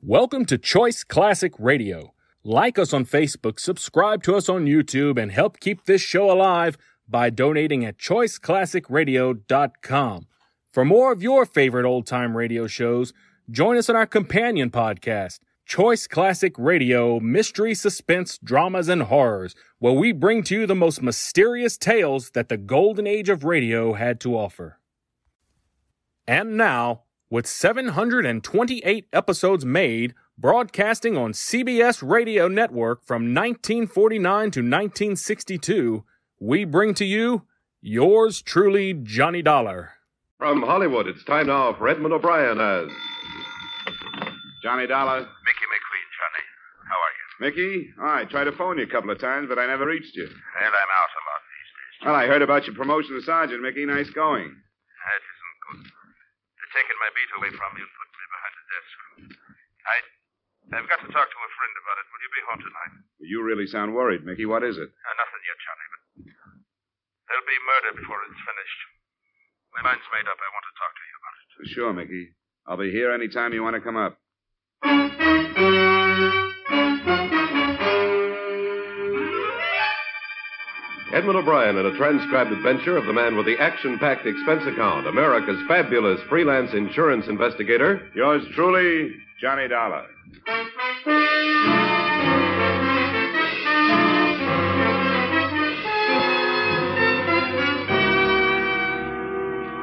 Welcome to Choice Classic Radio. Like us on Facebook, subscribe to us on YouTube, and help keep this show alive by donating at choiceclassicradio.com. For more of your favorite old-time radio shows, join us on our companion podcast, Choice Classic Radio, Mystery, Suspense, Dramas, and Horrors, where we bring to you the most mysterious tales that the golden age of radio had to offer. And now, with 728 episodes made, broadcasting on CBS Radio Network from 1949 to 1962, we bring to you yours truly, Johnny Dollar. From Hollywood, it's time now for Edmund O'Brien as Johnny Dollar. Mickey McQueen, Johnny. How are you? Mickey? I tried to phone you a couple of times, but I never reached you. Well, I'm out a lot these days. Well, I heard about your promotion to sergeant, Mickey. Nice going. That isn't good. They're taking my beat away from me and putting me behind the desk. I've got to talk to a friend about it. Will you be home tonight? You really sound worried, Mickey. What is it? Nothing yet, Johnny, but there'll be murder before it's finished. My mind's made up. I want to talk to you about it. Sure, Mickey. I'll be here any time you want to come up. Edmund O'Brien in a transcribed adventure of the man with the action-packed expense account, America's fabulous freelance insurance investigator. Yours truly, Johnny Dollar.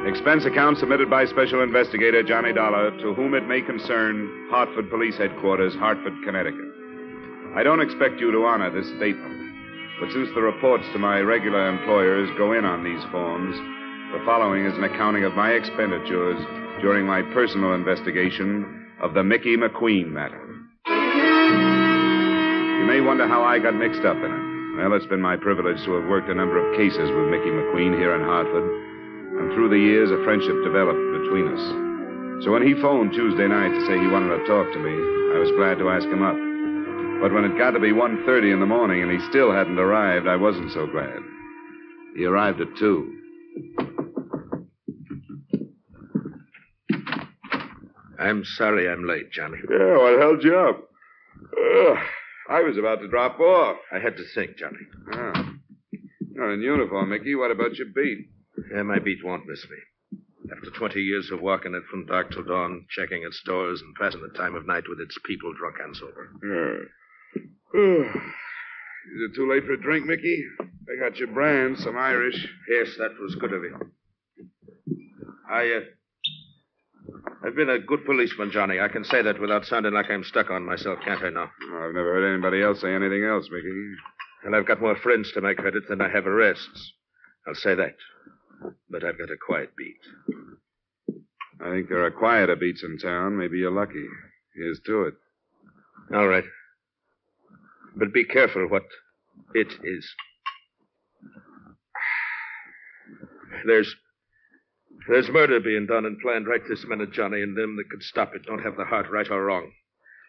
Expense account submitted by Special Investigator Johnny Dollar, to whom it may concern, Hartford Police Headquarters, Hartford, Connecticut. I don't expect you to honor this statement, but since the reports to my regular employers go in on these forms, the following is an accounting of my expenditures during my personal investigation of the Mickey McQueen matter. You may wonder how I got mixed up in it. Well, it's been my privilege to have worked a number of cases with Mickey McQueen here in Hartford, and through the years, a friendship developed between us. So when he phoned Tuesday night to say he wanted to talk to me, I was glad to ask him up. But when it got to be 1:30 in the morning and he still hadn't arrived, I wasn't so glad. He arrived at 2. I'm sorry I'm late, Johnny. Yeah, what held you up? I was about to drop off. I had to think, Johnny. Oh. You're in uniform, Mickey. What about your beat? Yeah, my beat won't miss me. After 20 years of walking it from dark till dawn, checking its stores and passing the time of night with its people, drunk and sober. Is it too late for a drink, Mickey? I got your brand, some Irish. Yes, that was good of you. I've been a good policeman, Johnny. I can say that without sounding like I'm stuck on myself, can't I now? Oh, I've never heard anybody else say anything else, Mickey. And I've got more friends to my credit than I have arrests. I'll say that. But I've got a quiet beat. I think there are quieter beats in town. Maybe you're lucky. Here's to it. All right. But be careful what it is. There's murder being done and planned right this minute, Johnny, and them that could stop it don't have the heart, right or wrong.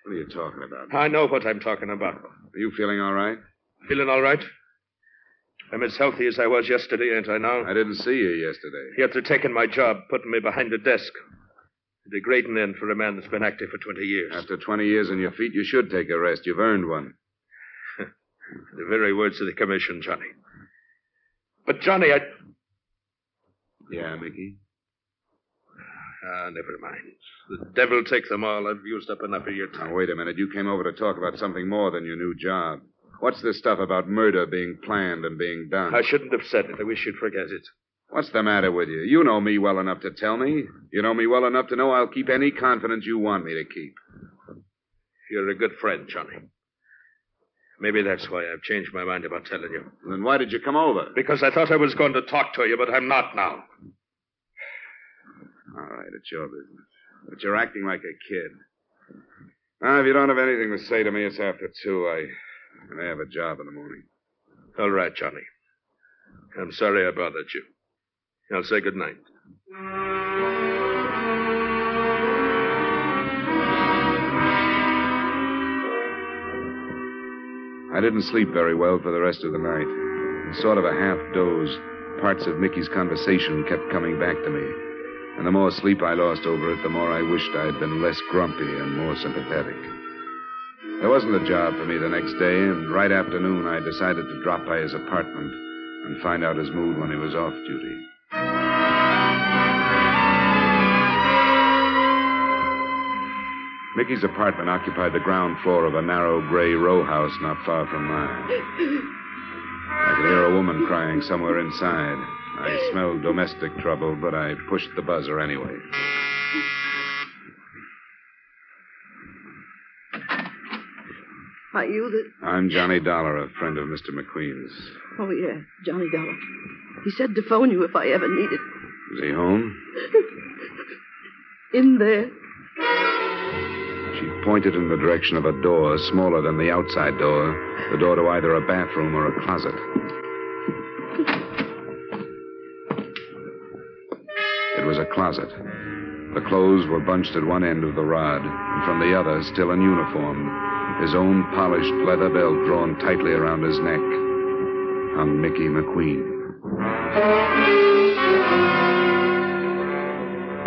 What are you talking about? I know what I'm talking about. Are you feeling all right? Feeling all right? I'm as healthy as I was yesterday, ain't I now? I didn't see you yesterday. Yet they're taking my job, putting me behind the desk. A degrading end for a man that's been active for 20 years. After 20 years on your feet, you should take a rest. You've earned one. The very words of the commission, Johnny. But, Johnny, Yeah, Mickey? Never mind. The devil take them all. I've used up enough of your time. Now, wait a minute. You came over to talk about something more than your new job. What's this stuff about murder being planned and being done? I shouldn't have said it. I wish you'd forget it. What's the matter with you? You know me well enough to tell me. You know me well enough to know I'll keep any confidence you want me to keep. You're a good friend, Johnny. Maybe that's why I've changed my mind about telling you. Then why did you come over? Because I thought I was going to talk to you, but I'm not now. All right, it's your business. But you're acting like a kid. Now, if you don't have anything to say to me, it's after 2. I have a job in the morning. All right, Johnny. I'm sorry I bothered you. I'll say good night. I didn't sleep very well for the rest of the night. In sort of a half doze, parts of Mickey's conversation kept coming back to me. And the more sleep I lost over it, the more I wished I had been less grumpy and more sympathetic. There wasn't a job for me the next day, and right after noon I decided to drop by his apartment and find out his mood when he was off duty. Mickey's apartment occupied the ground floor of a narrow gray row house not far from mine. I could hear a woman crying somewhere inside. I smelled domestic trouble, but I pushed the buzzer anyway. Are you the... I'm Johnny Dollar, a friend of Mr. McQueen's. Oh, yeah, Johnny Dollar. He said to phone you if I ever needed. Is he home? In there. She pointed in the direction of a door smaller than the outside door, the door to either a bathroom or a closet. It was a closet. The clothes were bunched at one end of the rod, and from the other, still in uniform, his own polished leather belt drawn tightly around his neck, hung Mickey McQueen.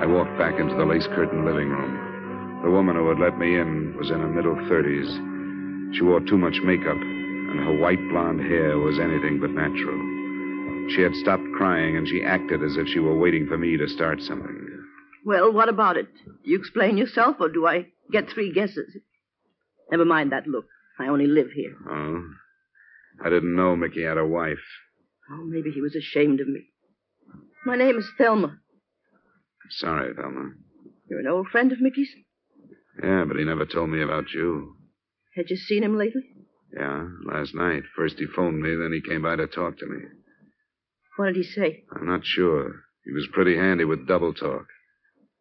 I walked back into the lace-curtained living room. The woman who had let me in was in her middle 30s. She wore too much makeup, and her white blonde hair was anything but natural. She had stopped crying, and she acted as if she were waiting for me to start something. Well, what about it? Do you explain yourself, or do I get 3 guesses? Never mind that look. I only live here. Oh? I didn't know Mickey had a wife. Oh, maybe he was ashamed of me. My name is Thelma. Sorry, Thelma. You're an old friend of Mickey's? Yeah, but he never told me about you. Had you seen him lately? Yeah, last night. First he phoned me, then he came by to talk to me. What did he say? I'm not sure. He was pretty handy with double talk.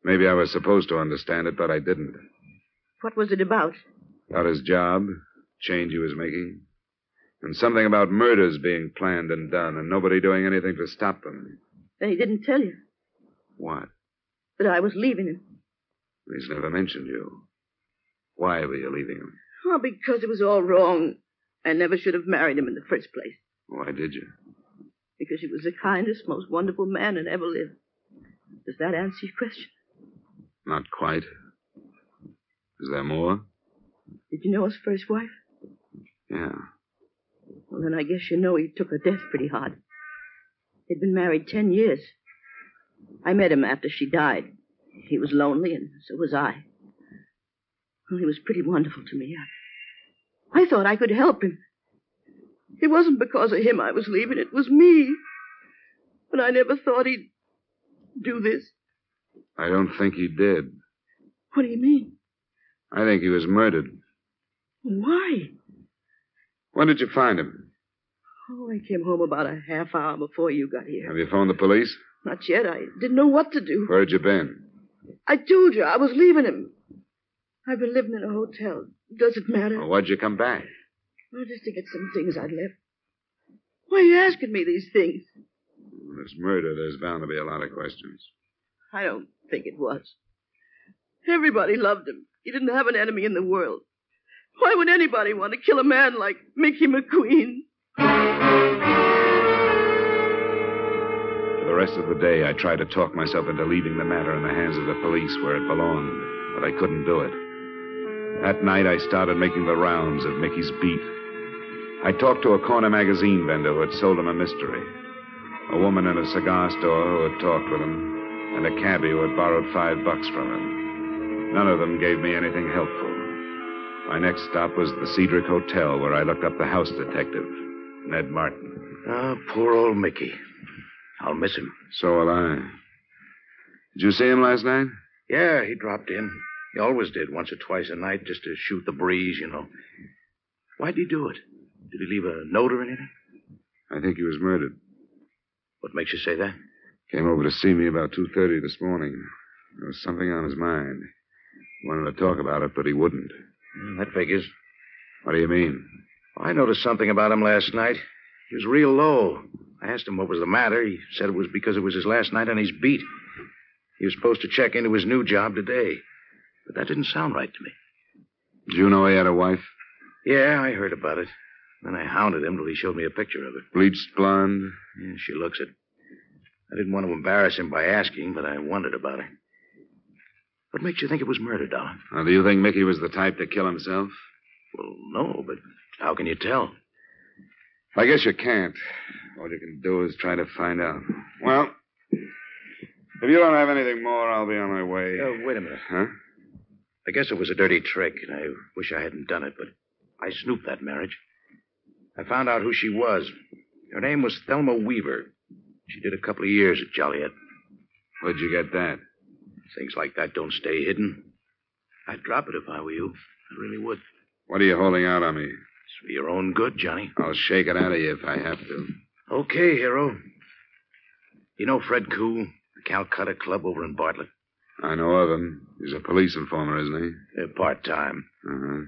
Maybe I was supposed to understand it, but I didn't. What was it about? About his job, change he was making, and something about murders being planned and done, and nobody doing anything to stop them. Then he didn't tell you? What? That I was leaving him. He's never mentioned you. Why were you leaving him? Oh, because it was all wrong. I never should have married him in the first place. Why did you? Because he was the kindest, most wonderful man that ever lived. Does that answer your question? Not quite. Is there more? Did you know his first wife? Yeah. Well, then I guess you know he took her death pretty hard. He'd been married 10 years. I met him after she died. He was lonely, and so was I. Well, he was pretty wonderful to me. I thought I could help him. It wasn't because of him I was leaving. It was me. But I never thought he'd do this. I don't think he did. What do you mean? I think he was murdered. Why? When did you find him? Oh, I came home about a half hour before you got here. Have you phoned the police? Not yet. I didn't know what to do. Where'd you been? I told you I was leaving him. I've been living in a hotel. Does it matter? Well, why'd you come back? Oh, just to get some things I'd left. Why are you asking me these things? When there's murder, there's bound to be a lot of questions. I don't think it was. Everybody loved him. He didn't have an enemy in the world. Why would anybody want to kill a man like Mickey McQueen? For the rest of the day, I tried to talk myself into leaving the matter in the hands of the police where it belonged, but I couldn't do it. That night, I started making the rounds of Mickey's beat. I talked to a corner magazine vendor who had sold him a mystery, a woman in a cigar store who had talked with him, and a cabbie who had borrowed $5 from him. None of them gave me anything helpful. My next stop was the Cedric Hotel, where I looked up the house detective, Ned Martin. Oh, poor old Mickey. I'll miss him. So will I. Did you see him last night? Yeah, he dropped in. He always did, once or twice a night, just to shoot the breeze, you know. Why'd he do it? Did he leave a note or anything? I think he was murdered. What makes you say that? Came over to see me about 2:30 this morning. There was something on his mind. He wanted to talk about it, but he wouldn't. That figures. What do you mean? I noticed something about him last night. He was real low. I asked him what was the matter. He said it was because it was his last night on his beat. He was supposed to check into his new job today. But that didn't sound right to me. Did you know he had a wife? Yeah, I heard about it. Then I hounded him till he showed me a picture of her. Bleached blonde? Yeah, she looks it. I didn't want to embarrass him by asking, but I wondered about her. What makes you think it was murder, Dollar? Now, do you think Mickey was the type to kill himself? Well, no, but how can you tell? I guess you can't. All you can do is try to find out. Well, if you don't have anything more, I'll be on my way. Wait a minute. Huh? I guess it was a dirty trick, and I wish I hadn't done it, but I snooped that marriage. I found out who she was. Her name was Thelma Weaver. She did a couple of years at Joliet. Where'd you get that? Things like that don't stay hidden. I'd drop it if I were you. I really would. What are you holding out on me? It's for your own good, Johnny. I'll shake it out of you if I have to. Okay, hero. You know Fred Koo, the Calcutta Club over in Bartlett? I know of him. He's a police informer, isn't he? They're part-time. Uh-huh.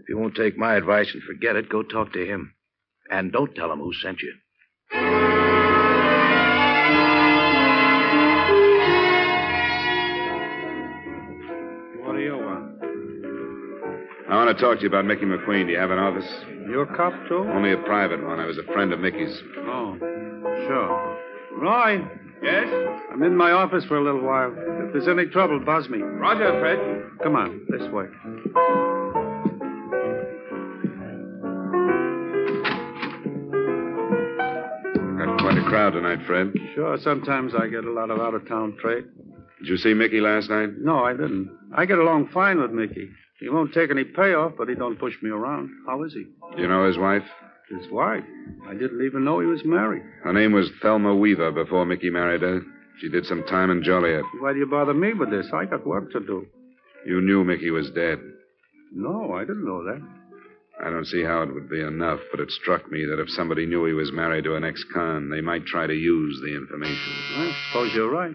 If you won't take my advice and forget it, go talk to him. And don't tell him who sent you. What do you want? I want to talk to you about Mickey McQueen. Do you have an office? You a cop, too? Only a private one. I was a friend of Mickey's. Oh, sure. Roy, Yes? I'm in my office for a little while. If there's any trouble, buzz me. Roger, Fred. Come on, this way. Got quite a crowd tonight, Fred. Sure, sometimes I get a lot of out-of-town trade. Did you see Mickey last night? No, I didn't. I get along fine with Mickey. He won't take any payoff, but he don't push me around. How is he? Do you know his wife? His wife. I didn't even know he was married. Her name was Thelma Weaver before Mickey married her. She did some time in Joliet. Why do you bother me with this? I got work to do. You knew Mickey was dead. No, I didn't know that. I don't see how it would be enough, but it struck me that if somebody knew he was married to an ex-con, they might try to use the information. I suppose you're right.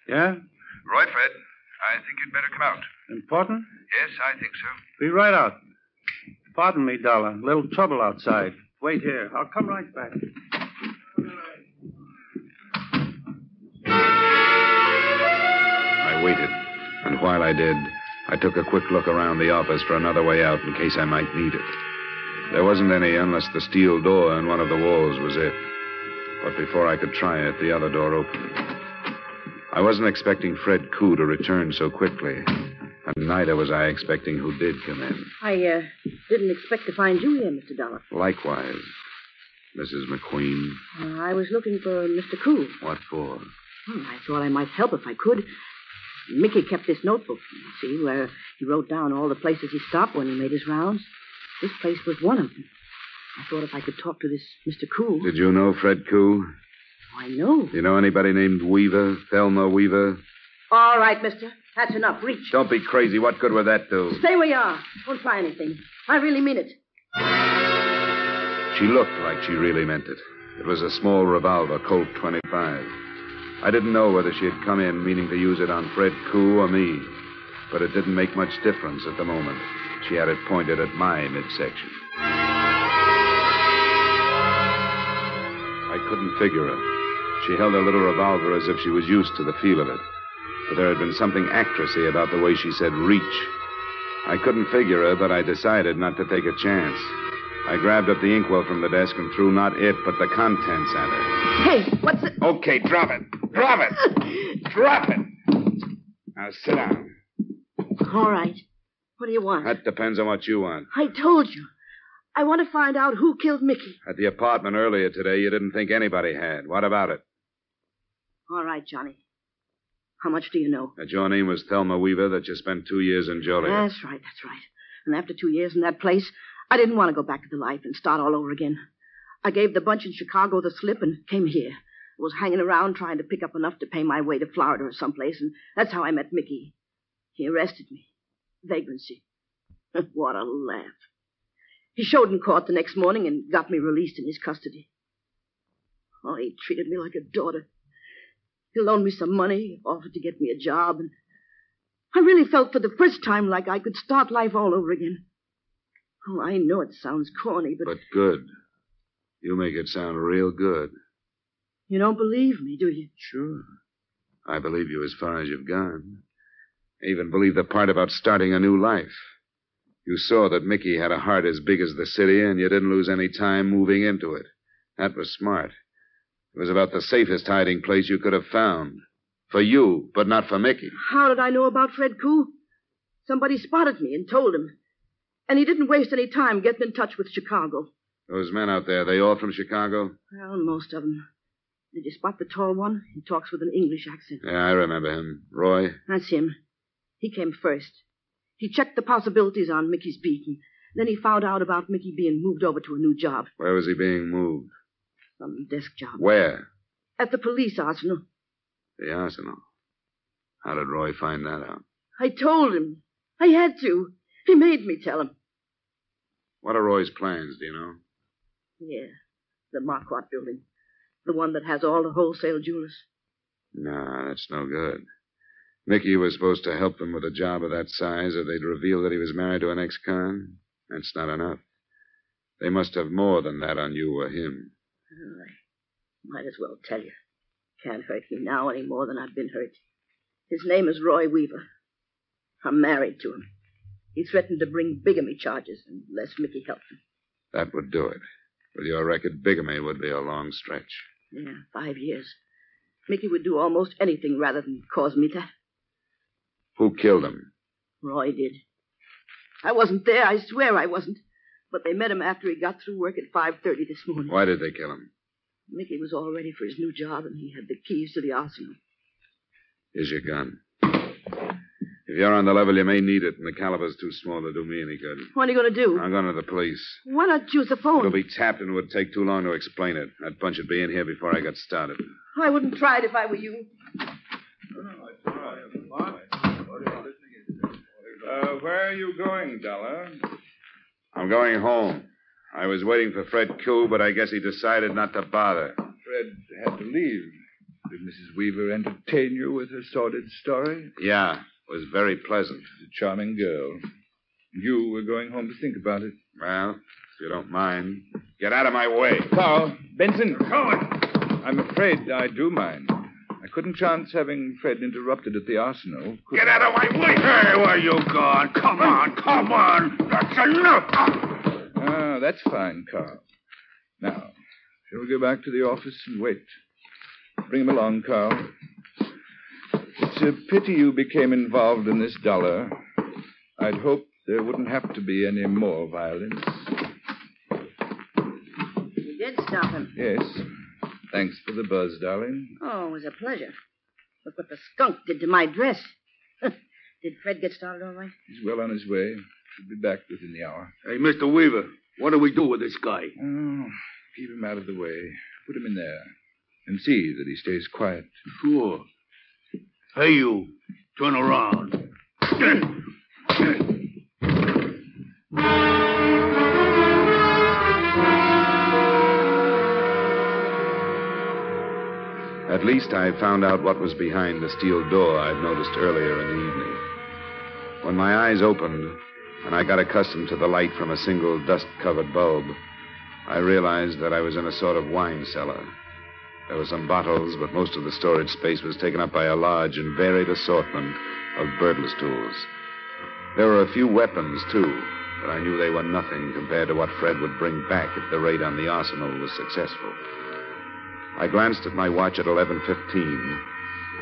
Yeah? Roy, Fred, I think you'd better come out. Important? Yes, I think so. Be right out. Pardon me, Dollar. A little trouble outside. Wait here. I'll come right back. I waited, and while I did, I took a quick look around the office for another way out in case I might need it. There wasn't any unless the steel door in one of the walls was it. But before I could try it, the other door opened. I wasn't expecting Fred Koo to return so quickly, and neither was I expecting who did come in. I didn't expect to find you here, Mr. Dollar. Likewise, Mrs. McQueen. I was looking for Mr. Koo. What for? Well, I thought I might help if I could. Mickey kept this notebook, you see, where he wrote down all the places he stopped when he made his rounds. This place was one of them. I thought if I could talk to this Mr. Koo. Did you know Fred Koo? I know. Do you know anybody named Weaver, Thelma Weaver? All right, mister. That's enough. Reach. Don't be crazy. What good would that do? Stay where you are. Don't try anything. I really mean it. She looked like she really meant it. It was a small revolver, Colt 25. I didn't know whether she had come in meaning to use it on Fred Koo or me, but it didn't make much difference at the moment. She had it pointed at my midsection. I couldn't figure her. She held her little revolver as if she was used to the feel of it. But there had been something actressy about the way she said reach. I couldn't figure her, but I decided not to take a chance. I grabbed up the inkwell from the desk and threw not it, but the contents at her. Hey, what's it? Okay, drop it. Drop it. Drop it. Now sit down. All right. What do you want? That depends on what you want. I told you. I want to find out who killed Mickey. At the apartment earlier today, you didn't think anybody had. What about it? All right, Johnny. How much do you know? That your name was Thelma Weaver, that you spent 2 years in Joliet. That's right. And after 2 years in that place, I didn't want to go back to the life and start all over again. I gave the bunch in Chicago the slip and came here. I was hanging around trying to pick up enough to pay my way to Florida or someplace, and that's how I met Mickey. He arrested me. Vagrancy. What a laugh. He showed in court the next morning and got me released in his custody. Oh, he treated me like a daughter. He loaned me some money, offered to get me a job, and I really felt for the first time like I could start life all over again. Oh, I know it sounds corny, but... But good. You make it sound real good. You don't believe me, do you? Sure. I believe you as far as you've gone. I even believe the part about starting a new life. You saw that Mickey had a heart as big as the city, and you didn't lose any time moving into it. That was smart. It It was about the safest hiding place you could have found. For you, but not for Mickey. How did I know about Fred Koo? Somebody spotted me and told him. And he didn't waste any time getting in touch with Chicago. Those men out there, they all from Chicago? Well, most of them. Did you spot the tall one? He talks with an English accent. Yeah, I remember him. Roy? That's him. He came first. He checked the possibilities on Mickey's beat, and then he found out about Mickey being moved over to a new job. Where was he being moved? Some desk job. Where? At the police arsenal. The arsenal. How did Roy find that out? I told him. I had to. He made me tell him. What are Roy's plans, do you know? Yeah, the Marquardt building. The one that has all the wholesale jewelers. No, that's no good. Mickey was supposed to help them with a job of that size, or they'd reveal that he was married to an ex-con. That's not enough. They must have more than that on you or him. Oh, I might as well tell you. Can't hurt me now any more than I've been hurt. His name is Roy Weaver. I'm married to him. He threatened to bring bigamy charges unless Mickey helped him. That would do it. With your record, bigamy would be a long stretch. Yeah, 5 years. Mickey would do almost anything rather than cause me that. Who killed him? Roy did. I wasn't there. I swear I wasn't. But they met him after he got through work at 5:30 this morning. Why did they kill him? Mickey was all ready for his new job, and he had the keys to the arsenal. Here's your gun. If you're on the level, you may need it, and the caliber's too small to do me any good. What are you going to do? I'm going to the police. Why not use the phone? It'll be tapped, and it would take too long to explain it. That bunch would be in here before I got started. I wouldn't try it if I were you. Where are you going, Dollar? I'm going home. I was waiting for Fred Koo, but I guess he decided not to bother. Fred had to leave. Did Mrs. Weaver entertain you with her sordid story? Yeah, it was very pleasant. She's a charming girl. You were going home to think about it. Well, if you don't mind, get out of my way. Carl, Benson. I'm afraid I do mind. I couldn't chance having Fred interrupted at the arsenal. Get out of my way! Hey, where you gone? Come on. That's enough. Ah, that's fine, Carl. Now, shall we go back to the office and wait? Bring him along, Carl. It's a pity you became involved in this, Dollar. I'd hoped there wouldn't have to be any more violence. You did stop him. Yes. Thanks for the buzz, darling. Oh, it was a pleasure. Look what the skunk did to my dress. Did Fred get started all right? He's well on his way. Should be back within the hour. Hey, Mr. Weaver, what do we do with this guy? Oh, keep him out of the way. Put him in there. And see that he stays quiet. Sure. Hey, you. Turn around. At least I found out what was behind the steel door I'd noticed earlier in the evening. When my eyes opened and I got accustomed to the light from a single dust-covered bulb, I realized that I was in a sort of wine cellar. There were some bottles, but most of the storage space was taken up by a large and varied assortment of burglar's tools. There were a few weapons, too, but I knew they were nothing compared to what Fred would bring back if the raid on the arsenal was successful. I glanced at my watch at 11:15,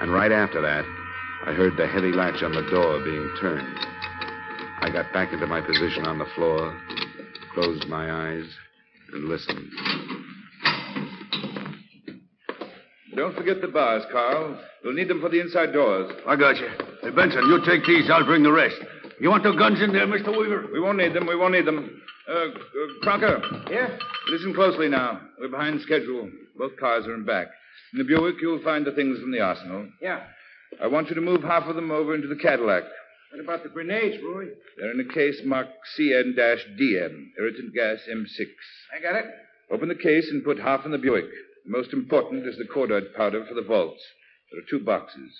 and right after that, I heard the heavy latch on the door being turned. I got back into my position on the floor, closed my eyes, and listened. Don't forget the bars, Carl. We'll need them for the inside doors. I got you. Hey, Benson, you take these. I'll bring the rest. You want the guns in there, Mr. Weaver? We won't need them. Crocker. Yeah? Listen closely now. We're behind schedule. Both cars are in back. In the Buick, you'll find the things from the arsenal. Yeah. I want you to move half of them over into the Cadillac. What about the grenades, Roy? They're in a case marked CN-DM, irritant gas M6. I got it. Open the case and put half in the Buick. The most important is the cordite powder for the vaults. There are 2 boxes.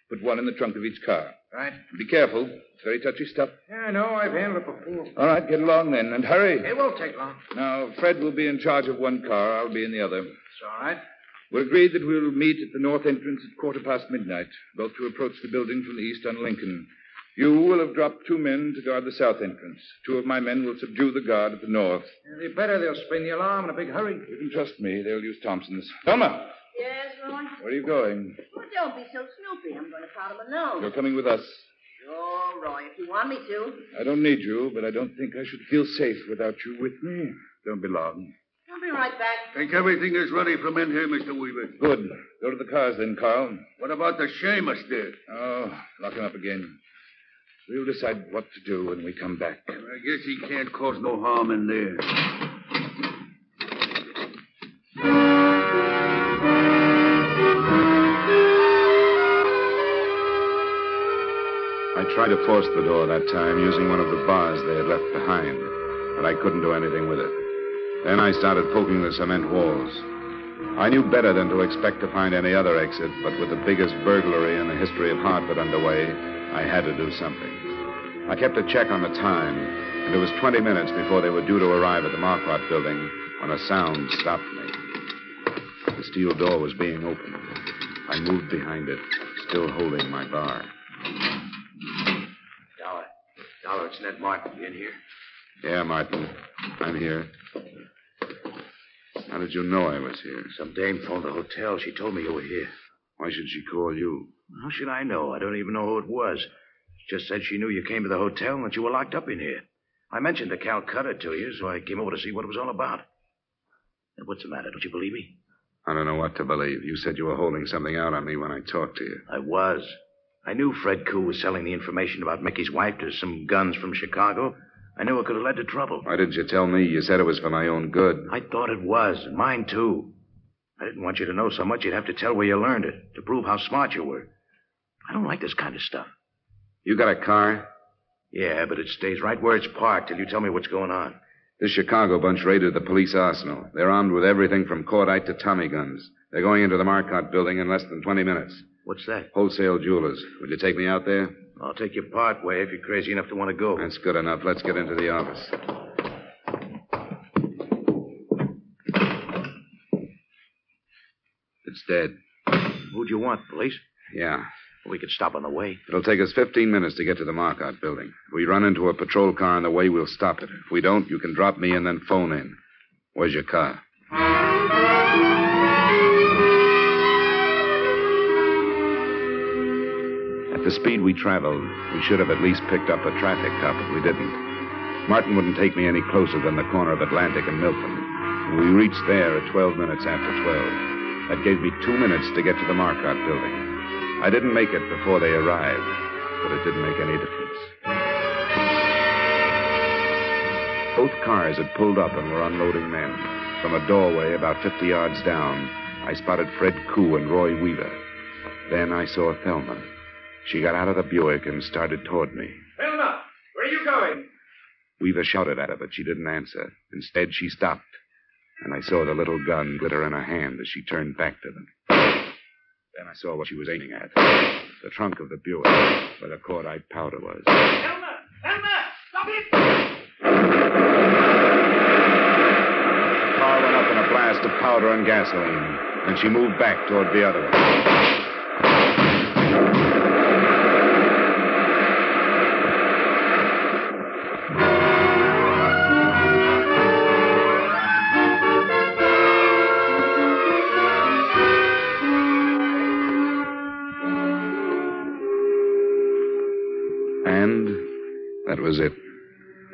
Put one in the trunk of each car. Right. Be careful. It's very touchy stuff. Yeah, I know. I've handled it before. All right, get along then, and hurry. It won't take long. Now, Fred will be in charge of one car. I'll be in the other. It's all right. We're agreed that we'll meet at the north entrance at midnight, both to approach the building from the east on Lincoln. You will have dropped 2 men to guard the south entrance. 2 of my men will subdue the guard at the north. It'll be better they'll spin the alarm in a big hurry. You can trust me. They'll use Thompson's. Thelma, Yes, Roy? Where are you going? Well, don't be so snoopy. I'm going to powder my nose. You're coming with us. Sure, Roy, if you want me to. I don't need you, but I don't think I should feel safe without you with me. Don't be long. I'll be right back. Think everything is ready for men here, Mr. Weaver. Good. Go to the cars then, Carl. What about the Seamus there? Oh, lock him up again. We'll decide what to do when we come back. I guess he can't cause no harm in there. I tried to force the door that time using one of the bars they had left behind, but I couldn't do anything with it. Then I started poking the cement walls. I knew better than to expect to find any other exit, but with the biggest burglary in the history of Hartford underway, I had to do something. I kept a check on the time, and it was 20 minutes before they were due to arrive at the Marquardt building when a sound stopped me. The steel door was being opened. I moved behind it, still holding my bar. Dollar, it's Ned Martin. You in here? Yeah, Martin. I'm here. How did you know I was here? Some dame phoned the hotel. She told me you were here. Why should she call you? How should I know? I don't even know who it was. She just said she knew you came to the hotel and that you were locked up in here. I mentioned the Calcutta to you, so I came over to see what it was all about. What's the matter? Don't you believe me? I don't know what to believe. You said you were holding something out on me when I talked to you. I was. I knew Fred Koo was selling the information about Mickey's wife to some guns from Chicago. I knew it could have led to trouble. Why didn't you tell me? You said it was for my own good. I thought it was, and mine too. I didn't want you to know so much you'd have to tell where you learned it, to prove how smart you were. I don't like this kind of stuff. You got a car? Yeah, but it stays right where it's parked till you tell me what's going on. This Chicago bunch raided the police arsenal. They're armed with everything from cordite to Tommy guns. They're going into the Marquardt building in less than 20 minutes. What's that? Wholesale jewelers. Will you take me out there? I'll take you part way if you're crazy enough to want to go. That's good enough. Let's get into the office. It's dead. Who'd you want, police? Yeah. We could stop on the way. It'll take us 15 minutes to get to the Marquardt building. If we run into a patrol car on the way, we'll stop it. If we don't, you can drop me and then phone in. Where's your car? At the speed we traveled, we should have at least picked up a traffic cop, but we didn't. Martin wouldn't take me any closer than the corner of Atlantic and Milton. We reached there at 12 minutes after 12. That gave me 2 minutes to get to the Marquardt building. I didn't make it before they arrived, but it didn't make any difference. Both cars had pulled up and were unloading men. From a doorway about 50 yards down, I spotted Fred Koo and Roy Weaver. Then I saw Thelma. She got out of the Buick and started toward me. Thelma, where are you going? Weaver shouted at her, but she didn't answer. Instead, she stopped, and I saw the little gun glitter in her hand as she turned back to them. Then I saw what she was aiming at. The trunk of the Buick, where the cordite powder was. Thelma! Thelma! Stop it! The car went up in a blast of powder and gasoline, and she moved back toward the other one. And that was it.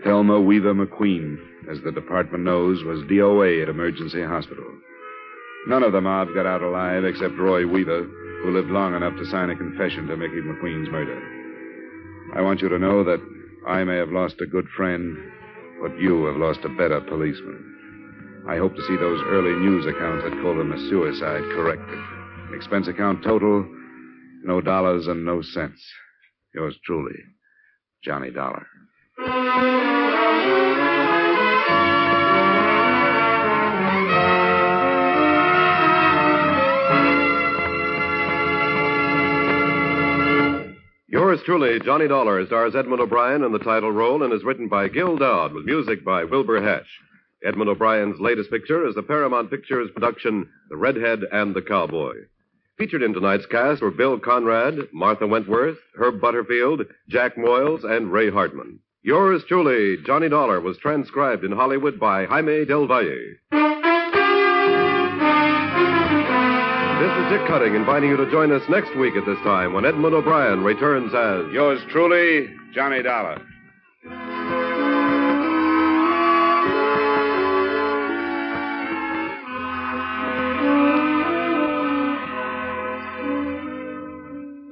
Thelma Weaver McQueen, as the department knows, was DOA at Emergency Hospital. None of the mob got out alive except Roy Weaver, who lived long enough to sign a confession to Mickey McQueen's murder. I want you to know that I may have lost a good friend, but you have lost a better policeman. I hope to see those early news accounts that called him a suicide corrected. Expense account total, no dollars and no cents. Yours truly, Johnny Dollar. Yours truly, Johnny Dollar, stars Edmund O'Brien in the title role and is written by Gil Doud with music by Wilbur Hatch. Edmund O'Brien's latest picture is the Paramount Pictures production, The Redhead and the Cowboy. Featured in tonight's cast were Bill Conrad, Martha Wentworth, Herb Butterfield, Jack Moyles, and Ray Hartman. Yours truly, Johnny Dollar, was transcribed in Hollywood by Jaime Del Valle. This is Dick Cutting inviting you to join us next week at this time when Edmund O'Brien returns as Yours truly, Johnny Dollar.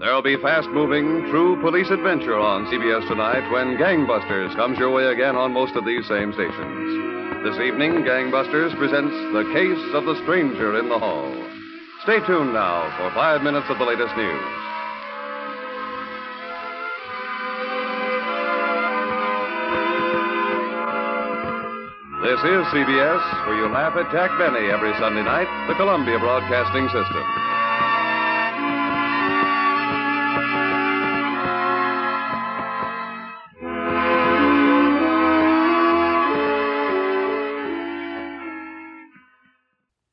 There'll be fast-moving, true police adventure on CBS tonight when Gangbusters comes your way again on most of these same stations. This evening, Gangbusters presents The Case of the Stranger in the Hall. Stay tuned now for 5 minutes of the latest news. This is CBS, where you laugh at Jack Benny every Sunday night, the Columbia Broadcasting System.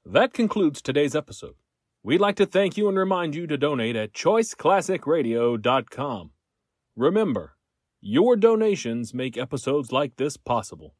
That concludes today's episode. We'd like to thank you and remind you to donate at choiceclassicradio.com. Remember, your donations make episodes like this possible.